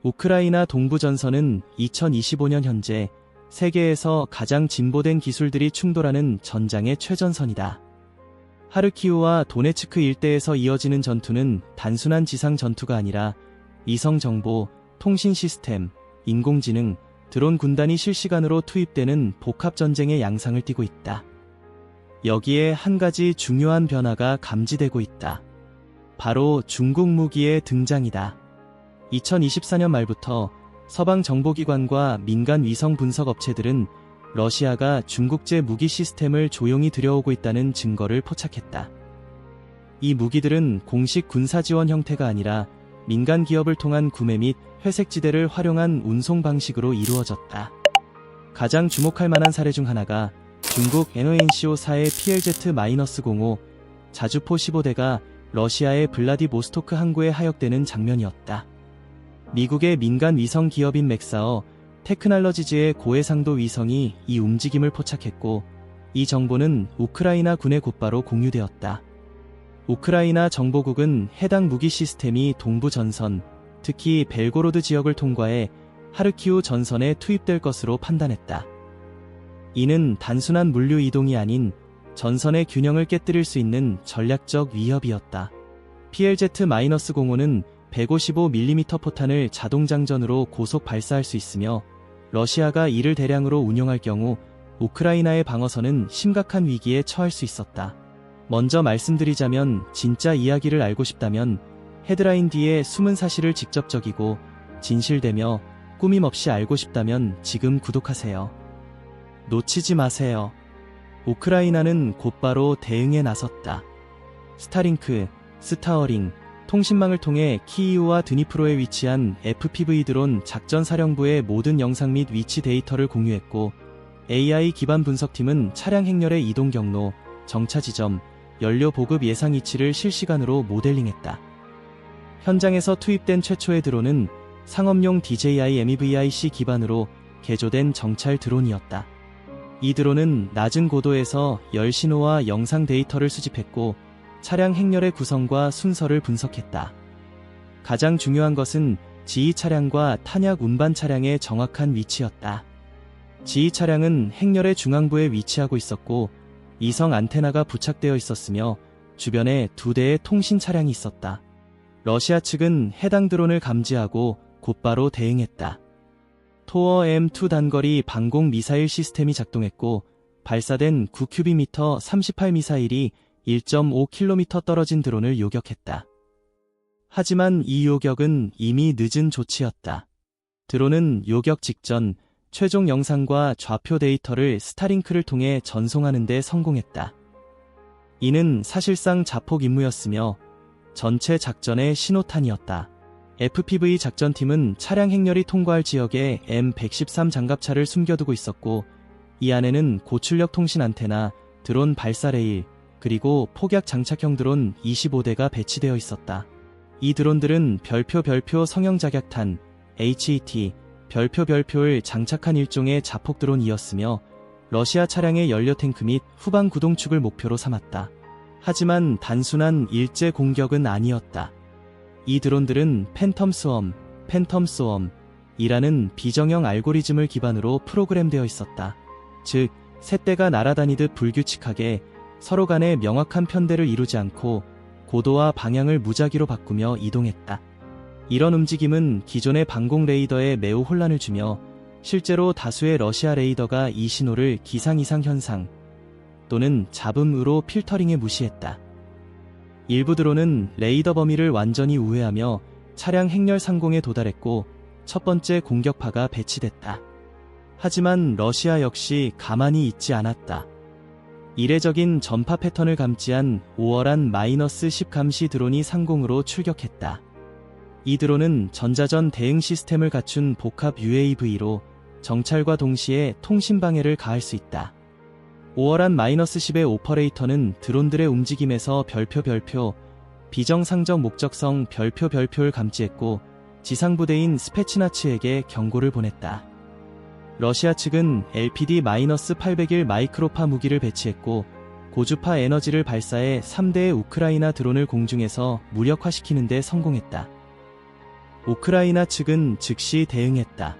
우크라이나 동부 전선은 2025년 현재 세계에서 가장 진보된 기술들이 충돌하는 전장의 최전선이다. 하르키우와 도네츠크 일대에서 이어지는 전투는 단순한 지상 전투가 아니라 위성 정보, 통신 시스템, 인공지능, 드론 군단이 실시간으로 투입되는 복합 전쟁의 양상을 띠고 있다. 여기에 한 가지 중요한 변화가 감지되고 있다. 바로 중국 무기의 등장이다. 2024년 말부터 서방 정보기관과 민간 위성 분석 업체들은 러시아가 중국제 무기 시스템을 조용히 들여오고 있다는 증거를 포착했다. 이 무기들은 공식 군사 지원 형태가 아니라 민간 기업을 통한 구매 및 회색지대를 활용한 운송 방식으로 이루어졌다. 가장 주목할 만한 사례 중 하나가 중국 NONCO4의 PLZ-05 자주포 15대가 러시아의 블라디보스토크 항구에 하역되는 장면이었다. 미국의 민간 위성 기업인 맥사어 테크놀로지즈의 고해상도 위성이 이 움직임을 포착했고, 이 정보는 우크라이나 군에 곧바로 공유되었다. 우크라이나 정보국은 해당 무기 시스템이 동부 전선, 특히 벨고로드 지역을 통과해 하르키우 전선에 투입될 것으로 판단했다. 이는 단순한 물류 이동이 아닌 전선의 균형을 깨뜨릴 수 있는 전략적 위협이었다. PLZ-05는 155mm 포탄을 자동장전으로 고속 발사할 수 있으며, 러시아가 이를 대량으로 운용할 경우 우크라이나의 방어선은 심각한 위기에 처할 수 있었다. 먼저 말씀드리자면, 진짜 이야기를 알고 싶다면 헤드라인 뒤에 숨은 사실을 직접적이고 진실되며 꾸밈 없이 알고 싶다면 지금 구독하세요. 놓치지 마세요. 우크라이나는 곧바로 대응에 나섰다. 스타링크, 스타어링, 통신망을 통해 키이우와 드니프로에 위치한 FPV 드론 작전사령부의 모든 영상 및 위치 데이터를 공유했고, AI 기반 분석팀은 차량 행렬의 이동 경로, 정차 지점, 연료 보급 예상 위치를 실시간으로 모델링했다. 현장에서 투입된 최초의 드론은 상업용 DJI MEVIC 기반으로 개조된 정찰 드론이었다. 이 드론은 낮은 고도에서 열 신호와 영상 데이터를 수집했고, 차량 행렬의 구성과 순서를 분석했다. 가장 중요한 것은 지휘 차량과 탄약 운반 차량의 정확한 위치였다. 지휘 차량은 행렬의 중앙부에 위치하고 있었고, 이성 안테나가 부착되어 있었으며 주변에 2대의 통신 차량이 있었다. 러시아 측은 해당 드론을 감지하고 곧바로 대응했다. 토어 M2 단거리 방공 미사일 시스템이 작동했고, 발사된 9큐비미터 38 미사일이 1.5km 떨어진 드론을 요격했다. 하지만 이 요격은 이미 늦은 조치였다. 드론은 요격 직전 최종 영상과 좌표 데이터를 스타링크를 통해 전송하는 데 성공했다. 이는 사실상 자폭 임무였으며 전체 작전의 신호탄이었다. FPV 작전팀은 차량 행렬이 통과할 지역에 M113 장갑차를 숨겨두고 있었고, 이 안에는 고출력 통신 안테나, 드론 발사 레일, 그리고 폭약 장착형 드론 25대가 배치되어 있었다. 이 드론들은 별표 성형 자격탄, HET, 별표를 장착한 일종의 자폭 드론이었으며, 러시아 차량의 연료 탱크 및 후방 구동축을 목표로 삼았다. 하지만 단순한 일제 공격은 아니었다. 이 드론들은 팬텀스웜이라는 비정형 알고리즘을 기반으로 프로그램되어 있었다. 즉, 셋대가 날아다니듯 불규칙하게 서로 간에 명확한 편대를 이루지 않고 고도와 방향을 무작위로 바꾸며 이동했다. 이런 움직임은 기존의 방공 레이더에 매우 혼란을 주며, 실제로 다수의 러시아 레이더가 이 신호를 기상 이상 현상 또는 잡음으로 필터링해 무시했다. 일부 드론은 레이더 범위를 완전히 우회하며 차량 행렬 상공에 도달했고, 첫 번째 공격파가 배치됐다. 하지만 러시아 역시 가만히 있지 않았다. 이례적인 전파 패턴을 감지한 5월한 -10 감시 드론이 상공으로 출격했다. 이 드론은 전자전 대응 시스템을 갖춘 복합 UAV로 정찰과 동시에 통신 방해를 가할 수 있다. 5월한 -10의 오퍼레이터는 드론들의 움직임에서 별표, 비정상적 목적성 별표를 감지했고, 지상부대인 스페치나츠에게 경고를 보냈다. 러시아 측은 LPD-801 마이크로파 무기를 배치했고, 고주파 에너지를 발사해 3대의 우크라이나 드론을 공중에서 무력화시키는 데 성공했다. 우크라이나 측은 즉시 대응했다.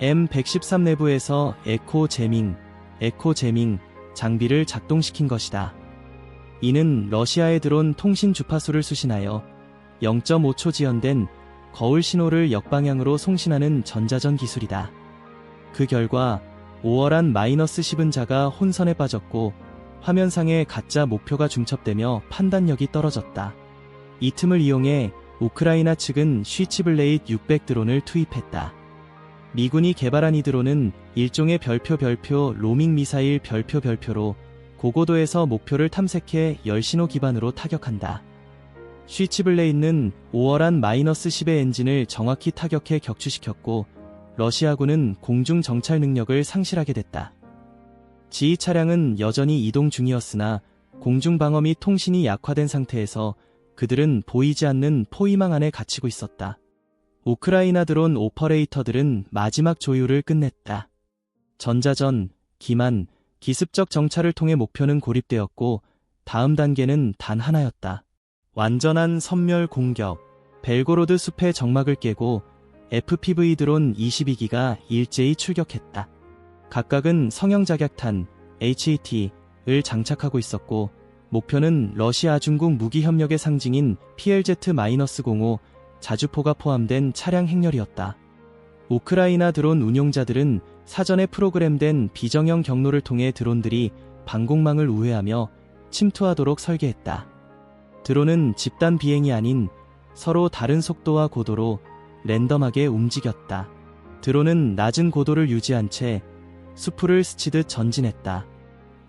M113 내부에서 에코 제밍 장비를 작동시킨 것이다. 이는 러시아에 들어온 통신 주파수를 수신하여 0.5초 지연된 거울 신호를 역방향으로 송신하는 전자전 기술이다. 그 결과 5월한 -10은 자가 혼선에 빠졌고 화면상에 가짜 목표가 중첩되며 판단력이 떨어졌다. 이 틈을 이용해 우크라이나 측은 쉬치블레이드 600 드론을 투입했다. 미군이 개발한 이 드론은 일종의 별표 로밍 미사일 별표로 고고도에서 목표를 탐색해 열신호 기반으로 타격한다. 쉬치블레이드는 5월한 -10의 엔진을 정확히 타격해 격추시켰고 러시아군은 공중 정찰 능력을 상실하게 됐다. 지휘 차량은 여전히 이동 중이었으나 공중 방어 및 통신이 약화된 상태에서 그들은 보이지 않는 포위망 안에 갇히고 있었다. 우크라이나 드론 오퍼레이터들은 마지막 조율을 끝냈다. 전자전, 기만, 기습적 정찰을 통해 목표는 고립되었고 다음 단계는 단 하나였다. 완전한 섬멸 공격. 벨고로드 숲의 정막을 깨고 FPV 드론 22기가 일제히 출격했다. 각각은 성형작약탄 HET를 장착하고 있었고 목표는 러시아 중국 무기 협력의 상징인 PLZ-05 자주포가 포함된 차량 행렬이었다. 우크라이나 드론 운용자들은 사전에 프로그램된 비정형 경로를 통해 드론들이 방공망을 우회하며 침투하도록 설계했다. 드론은 집단 비행이 아닌 서로 다른 속도와 고도로 랜덤하게 움직였다. 드론은 낮은 고도를 유지한 채 수풀을 스치듯 전진했다.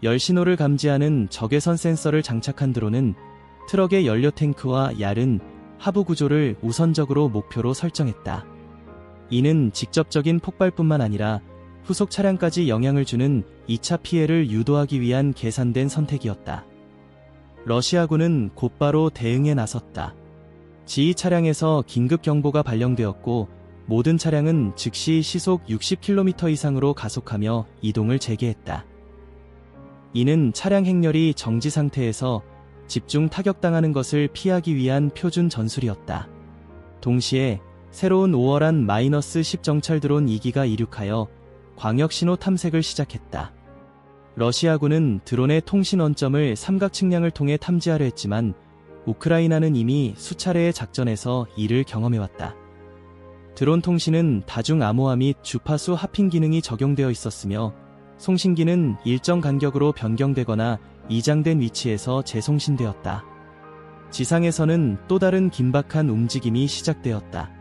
열신호를 감지하는 적외선 센서를 장착한 드론은 트럭의 연료 탱크와 얇은 하부 구조를 우선적으로 목표로 설정했다. 이는 직접적인 폭발뿐만 아니라 후속 차량까지 영향을 주는 2차 피해를 유도하기 위한 계산된 선택이었다. 러시아군은 곧바로 대응에 나섰다. 지휘 차량에서 긴급 경보가 발령되었고 모든 차량은 즉시 시속 60km 이상으로 가속하며 이동을 재개했다. 이는 차량 행렬이 정지 상태에서 집중 타격당하는 것을 피하기 위한 표준 전술이었다. 동시에 새로운 5월한 -10 정찰 드론 2기가 이륙하여 광역 신호 탐색을 시작했다. 러시아군은 드론의 통신 원점을 삼각 측량을 통해 탐지하려 했지만 우크라이나는 이미 수차례의 작전에서 이를 경험해왔다. 드론 통신은 다중 암호화 및 주파수 하핑 기능이 적용되어 있었으며 송신기는 일정 간격으로 변경되거나 이장된 위치에서 재송신되었다. 지상에서는 또 다른 긴박한 움직임이 시작되었다.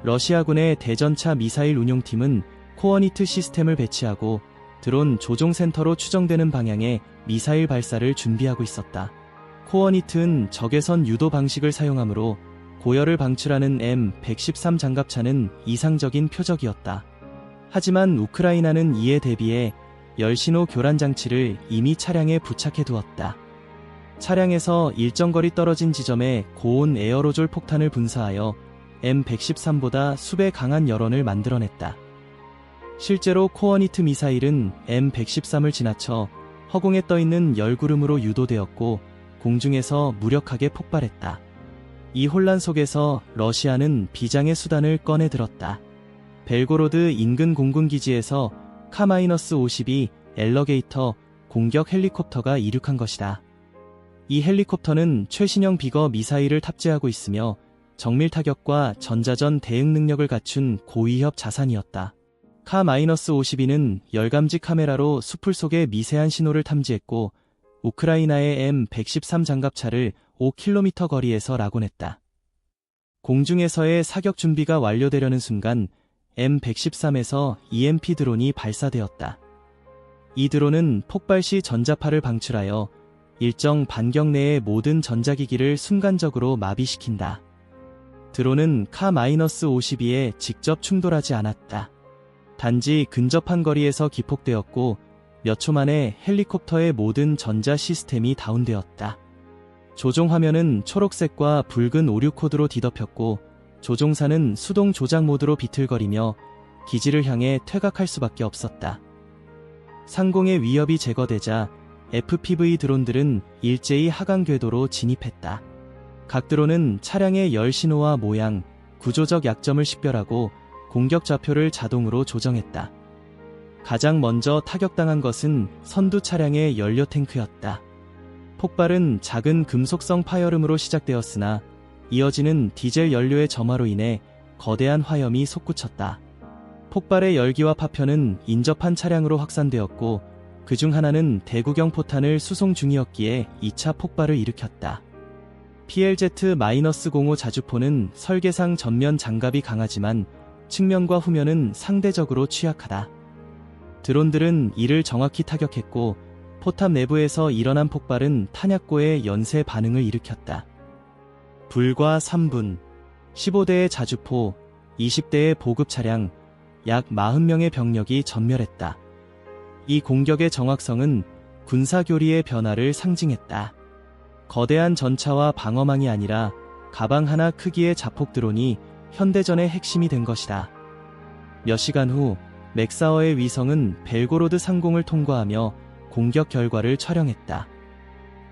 러시아군의 대전차 미사일 운용팀은 코어니트 시스템을 배치하고 드론 조종센터로 추정되는 방향에 미사일 발사를 준비하고 있었다. 코어니트는 적외선 유도 방식을 사용하므로 고열을 방출하는 M113 장갑차는 이상적인 표적이었다. 하지만 우크라이나는 이에 대비해 열신호 교란 장치를 이미 차량에 부착해 두었다. 차량에서 일정 거리 떨어진 지점에 고온 에어로졸 폭탄을 분사하여 M113보다 수배 강한 열원을 만들어냈다. 실제로 코어니트 미사일은 M113을 지나쳐 허공에 떠있는 열구름으로 유도되었고 공중에서 무력하게 폭발했다. 이 혼란 속에서 러시아는 비장의 수단을 꺼내 들었다. 벨고로드 인근 공군기지에서 Ka-52 엘러게이터 공격 헬리콥터가 이륙한 것이다. 이 헬리콥터는 최신형 비거 미사일을 탑재하고 있으며 정밀 타격과 전자전 대응 능력을 갖춘 고위협 자산이었다. Ka-52는 열감지 카메라로 수풀 속의 미세한 신호를 탐지했고 우크라이나의 M113 장갑차를 5km 거리에서 라곤했다. 공중에서의 사격 준비가 완료되려는 순간 M113에서 EMP 드론이 발사되었다. 이 드론은 폭발 시 전자파를 방출하여 일정 반경 내의 모든 전자기기를 순간적으로 마비시킨다. 드론은 Ka-52에 직접 충돌하지 않았다. 단지 근접한 거리에서 기폭되었고 몇 초 만에 헬리콥터의 모든 전자 시스템이 다운되었다. 조종 화면은 초록색과 붉은 오류 코드로 뒤덮였고 조종사는 수동 조작 모드로 비틀거리며 기지를 향해 퇴각할 수밖에 없었다. 상공의 위협이 제거되자 FPV 드론들은 일제히 하강 궤도로 진입했다. 각 드론은 차량의 열 신호와 모양, 구조적 약점을 식별하고 공격 좌표를 자동으로 조정했다. 가장 먼저 타격당한 것은 선두 차량의 연료 탱크였다. 폭발은 작은 금속성 파열음으로 시작되었으나 이어지는 디젤 연료의 점화로 인해 거대한 화염이 솟구쳤다. 폭발의 열기와 파편은 인접한 차량으로 확산되었고 그중 하나는 대구경 포탄을 수송 중이었기에 2차 폭발을 일으켰다. PLZ-05 자주포는 설계상 전면 장갑이 강하지만 측면과 후면은 상대적으로 취약하다. 드론들은 이를 정확히 타격했고 포탑 내부에서 일어난 폭발은 탄약고의 연쇄 반응을 일으켰다. 불과 3분, 15대의 자주포, 20대의 보급 차량, 약 40명의 병력이 전멸했다. 이 공격의 정확성은 군사교리의 변화를 상징했다. 거대한 전차와 방어망이 아니라 가방 하나 크기의 자폭 드론이 현대전의 핵심이 된 것이다. 몇 시간 후 맥사어의 위성은 벨고로드 상공을 통과하며 공격 결과를 촬영했다.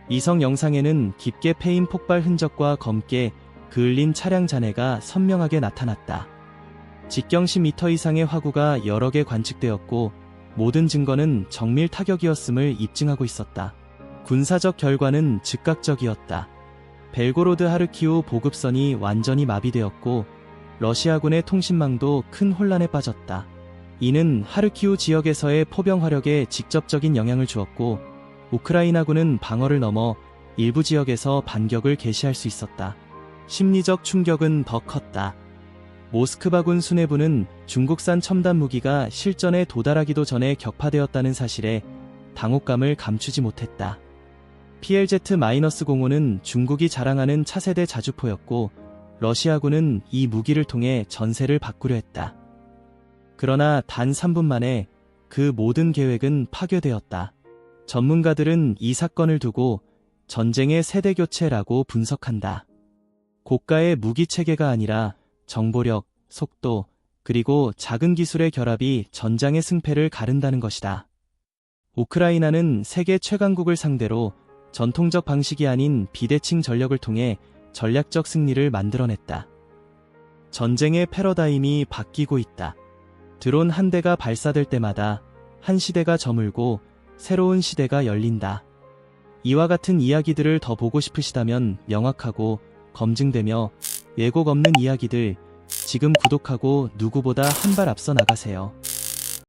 위성 영상에는 깊게 패인 폭발 흔적과 검게 그을린 차량 잔해가 선명하게 나타났다. 직경 10m 이상의 화구가 여러 개 관측되었고 모든 증거는 정밀 타격이었음을 입증하고 있었다. 군사적 결과는 즉각적이었다. 벨고로드 하르키우 보급선이 완전히 마비되었고 러시아군의 통신망도 큰 혼란에 빠졌다. 이는 하르키우 지역에서의 포병 화력에 직접적인 영향을 주었고 우크라이나군은 방어를 넘어 일부 지역에서 반격을 개시할 수 있었다. 심리적 충격은 더 컸다. 모스크바군 수뇌부는 중국산 첨단 무기가 실전에 도달하기도 전에 격파되었다는 사실에 당혹감을 감추지 못했다. PLZ-05는 중국이 자랑하는 차세대 자주포였고 러시아군은 이 무기를 통해 전세를 바꾸려 했다. 그러나 단 3분 만에 그 모든 계획은 파괴되었다. 전문가들은 이 사건을 두고 전쟁의 세대 교체라고 분석한다. 고가의 무기 체계가 아니라 정보력, 속도, 그리고 작은 기술의 결합이 전장의 승패를 가른다는 것이다. 우크라이나는 세계 최강국을 상대로 전통적 방식이 아닌 비대칭 전력을 통해 전략적 승리를 만들어냈다. 전쟁의 패러다임이 바뀌고 있다. 드론 한 대가 발사될 때마다 한 시대가 저물고 새로운 시대가 열린다. 이와 같은 이야기들을 더 보고 싶으시다면 명확하고 검증되며 왜곡 없는 이야기들 지금 구독하고 누구보다 한 발 앞서 나가세요.